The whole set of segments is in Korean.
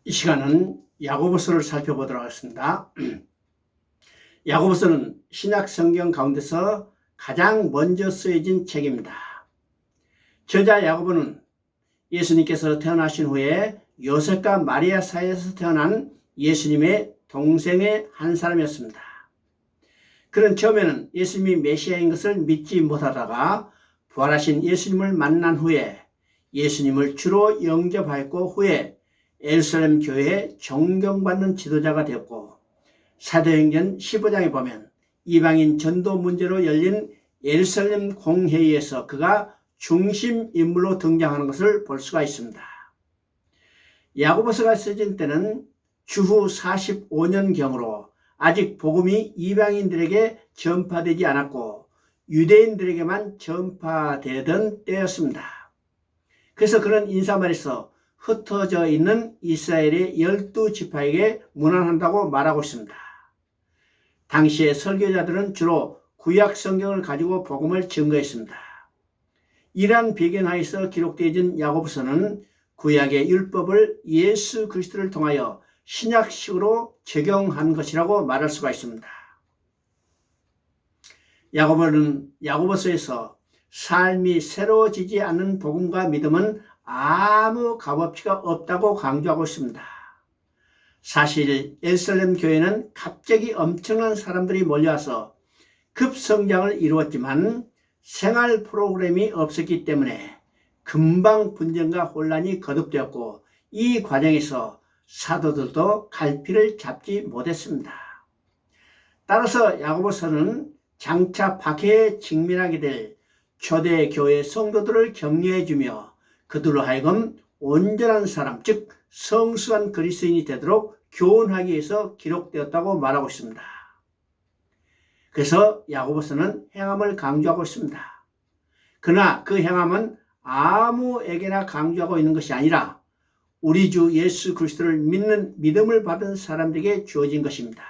이 시간은 야고보서를 살펴보도록 하겠습니다. 야고보서는 신약 성경 가운데서 가장 먼저 쓰여진 책입니다. 저자 야고보는 예수님께서 태어나신 후에 요셉과 마리아 사이에서 태어난 예수님의 동생의 한 사람이었습니다. 그는 처음에는 예수님이 메시아인 것을 믿지 못하다가 부활하신 예수님을 만난 후에 예수님을 주로 영접하였고 후에 예루살렘 교회에 존경받는 지도자가 되었고, 사도행전 15장에 보면 이방인 전도 문제로 열린 예루살렘 공회의에서 그가 중심 인물로 등장하는 것을 볼 수가 있습니다. 야고보서가 쓰여진 때는 주후 45년경으로 아직 복음이 이방인들에게 전파되지 않았고 유대인들에게만 전파되던 때였습니다. 그래서 그는 인사말에서 흩어져 있는 이스라엘의 12지파에게 문안한다고 말하고 있습니다. 당시의 설교자들은 주로 구약 성경을 가지고 복음을 증거했습니다. 이러한 배경하에서 기록되어진 야고보서는 구약의 율법을 예수 그리스도를 통하여 신약식으로 적용한 것이라고 말할 수가 있습니다. 야고보서에서 삶이 새로워지지 않는 복음과 믿음은 아무 값어치가 없다고 강조하고 있습니다. 사실 예루살렘 교회는 갑자기 엄청난 사람들이 몰려와서 급성장을 이루었지만 생활 프로그램이 없었기 때문에 금방 분쟁과 혼란이 거듭되었고, 이 과정에서 사도들도 갈피를 잡지 못했습니다. 따라서 야고보서는 장차 박해에 직면하게 될 초대 교회 성도들을 격려해주며 그들로 하여금 온전한 사람, 즉 성숙한 그리스도인이 되도록 교훈하기 위해서 기록되었다고 말하고 있습니다. 그래서 야고보서는 행함을 강조하고 있습니다. 그러나 그 행함은 아무에게나 강조하고 있는 것이 아니라 우리 주 예수 그리스도를 믿는 믿음을 받은 사람들에게 주어진 것입니다.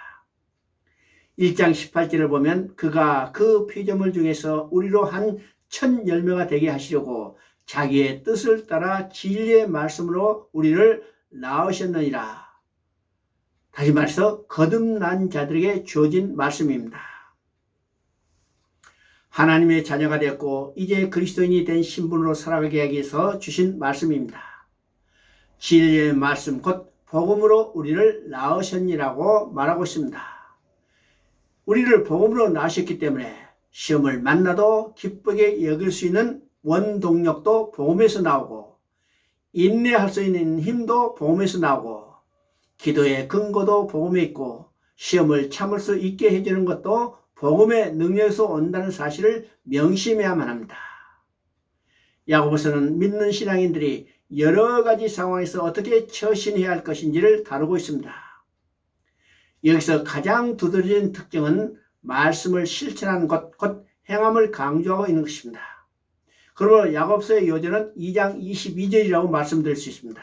1장 18절을 보면 그가 그 피조물 중에서 우리로 한 첫 열매가 되게 하시려고 자기의 뜻을 따라 진리의 말씀으로 우리를 낳으셨느니라. 다시 말해서 거듭난 자들에게 주어진 말씀입니다. 하나님의 자녀가 되었고 이제 그리스도인이 된 신분으로 살아가게 하기 위해서 주신 말씀입니다. 진리의 말씀 곧 복음으로 우리를 낳으셨니라고 말하고 있습니다. 우리를 복음으로 낳으셨기 때문에 시험을 만나도 기쁘게 여길 수 있는 원동력도 복음에서 나오고, 인내할 수 있는 힘도 복음에서 나오고, 기도의 근거도 복음에 있고, 시험을 참을 수 있게 해주는 것도 복음의 능력에서 온다는 사실을 명심해야만 합니다. 야고보서는 믿는 신앙인들이 여러 가지 상황에서 어떻게 처신해야 할 것인지를 다루고 있습니다. 여기서 가장 두드러진 특징은 말씀을 실천하는 것, 곧 행함을 강조하고 있는 것입니다. 그러므로 야고보서의 요절은 2장 22절이라고 말씀드릴 수 있습니다.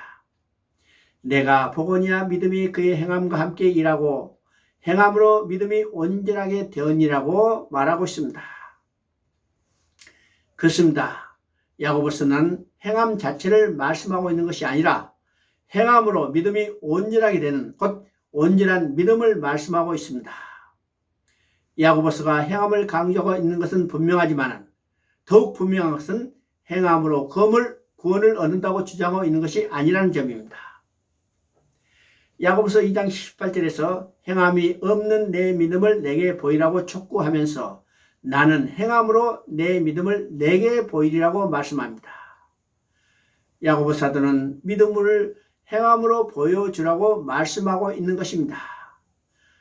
내가 보거니와 믿음이 그의 행함과 함께 일하고 행함으로 믿음이 온전하게 되었니라고 말하고 있습니다. 그렇습니다. 야고보서는 행함 자체를 말씀하고 있는 것이 아니라 행함으로 믿음이 온전하게 되는, 곧 온전한 믿음을 말씀하고 있습니다. 야고보서가 행함을 강조하고 있는 것은 분명하지만 더욱 분명한 것은 행함으로 구원을 얻는다고 주장하고 있는 것이 아니라는 점입니다. 야고보서 2장 18절에서 행함이 없는 내 믿음을 내게 보이라고 촉구하면서 나는 행함으로 내 믿음을 내게 보이리라고 말씀합니다. 야고보 사도는 믿음을 행함으로 보여주라고 말씀하고 있는 것입니다.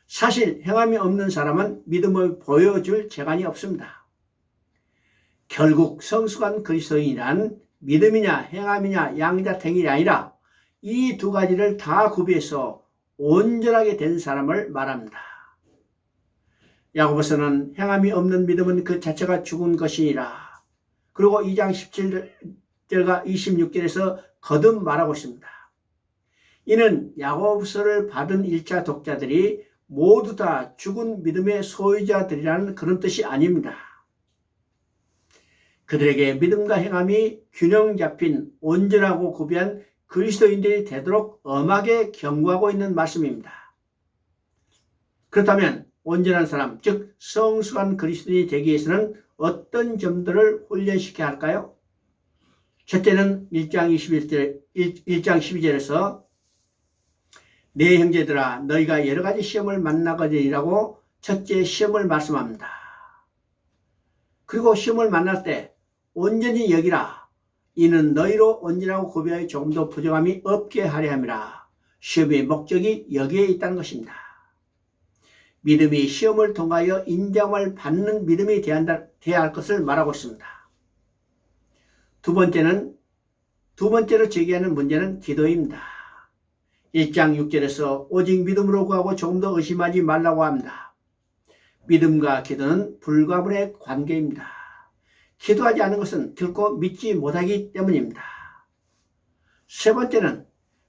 사실 행함이 없는 사람은 믿음을 보여줄 재간이 없습니다. 결국 성숙한 그리스도인이란 믿음이냐 행함이냐 양자택일이 아니라 이 두 가지를 다 구비해서 온전하게 된 사람을 말합니다. 야고보서는 행함이 없는 믿음은 그 자체가 죽은 것이니라. 그리고 2장 17절과 26절에서 거듭 말하고 있습니다. 이는 야고보서를 받은 1차 독자들이 모두 다 죽은 믿음의 소유자들이라는 그런 뜻이 아닙니다. 그들에게 믿음과 행함이 균형 잡힌 온전하고 구비한 그리스도인들이 되도록 엄하게 경고하고 있는 말씀입니다. 그렇다면 온전한 사람, 즉 성숙한 그리스도인이 되기 위해서는 어떤 점들을 훈련시켜야 할까요? 첫째는 1장 12절에서 내 형제들아 너희가 여러 가지 시험을 만나거니라고 첫째 시험을 말씀합니다. 그리고 시험을 만날 때 온전히 여기라. 이는 너희로 온전하고 고비하여 조금도 부족함이 없게 하려 함이라. 시험의 목적이 여기에 있다는 것입니다. 믿음이 시험을 통하여 인정을 받는 믿음이 되어야 할 것을 말하고 있습니다. 두 번째로 제기하는 문제는 기도입니다. 1장 6절에서 오직 믿음으로 구하고 조금도 의심하지 말라고 합니다. 믿음과 기도는 불가분의 관계입니다. 기도하지 않은 것은 결코 믿지 못하기 때문입니다. 세 번째는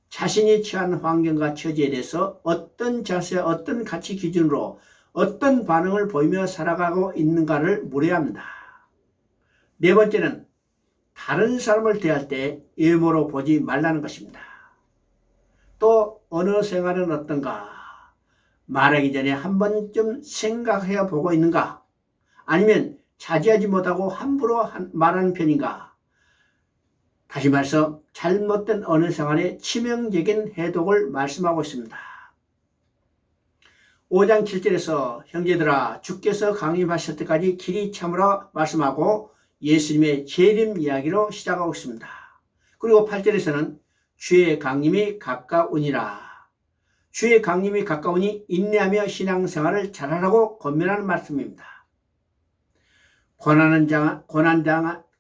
자신이 처한 환경과 처지에 대해서 어떤 자세와 어떤 가치 기준으로 어떤 반응을 보이며 살아가고 있는가를 물어야 합니다. 네 번째는 다른 사람을 대할 때 외모로 보지 말라는 것입니다. 또 언어 생활은 어떤가? 말하기 전에 한 번쯤 생각해 보고 있는가? 아니면 자제하지 못하고 함부로 말하는 편인가? 다시 말해서 잘못된 언어 생활의 치명적인 해독을 말씀하고 있습니다. 5장 7절에서 형제들아 주께서 강림하실 때까지 길이 참으라 말씀하고 예수님의 재림 이야기로 시작하고 있습니다. 그리고 8절에서는 주의 강림이 가까우니라. 주의 강림이 가까우니 인내하며 신앙생활을 잘하라고 권면하는 말씀입니다.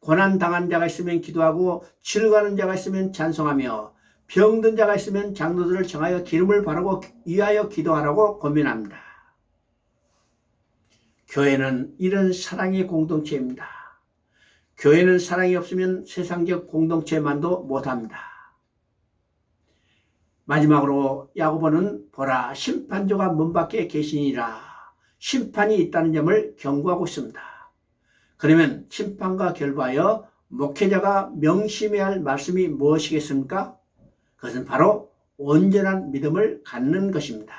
고난당한 자가 있으면 기도하고 치료가는 자가 있으면 찬송하며 병든 자가 있으면 장로들을 청하여 기름을 바르고 위하여 기도하라고 권면합니다. 교회는 이런 사랑의 공동체입니다. 교회는 사랑이 없으면 세상적 공동체만도 못합니다. 마지막으로 야고보는 보라 심판조가 문 밖에 계시니라 심판이 있다는 점을 경고하고 있습니다. 그러면 심판과 결부하여 목회자가 명심해야 할 말씀이 무엇이겠습니까? 그것은 바로 온전한 믿음을 갖는 것입니다.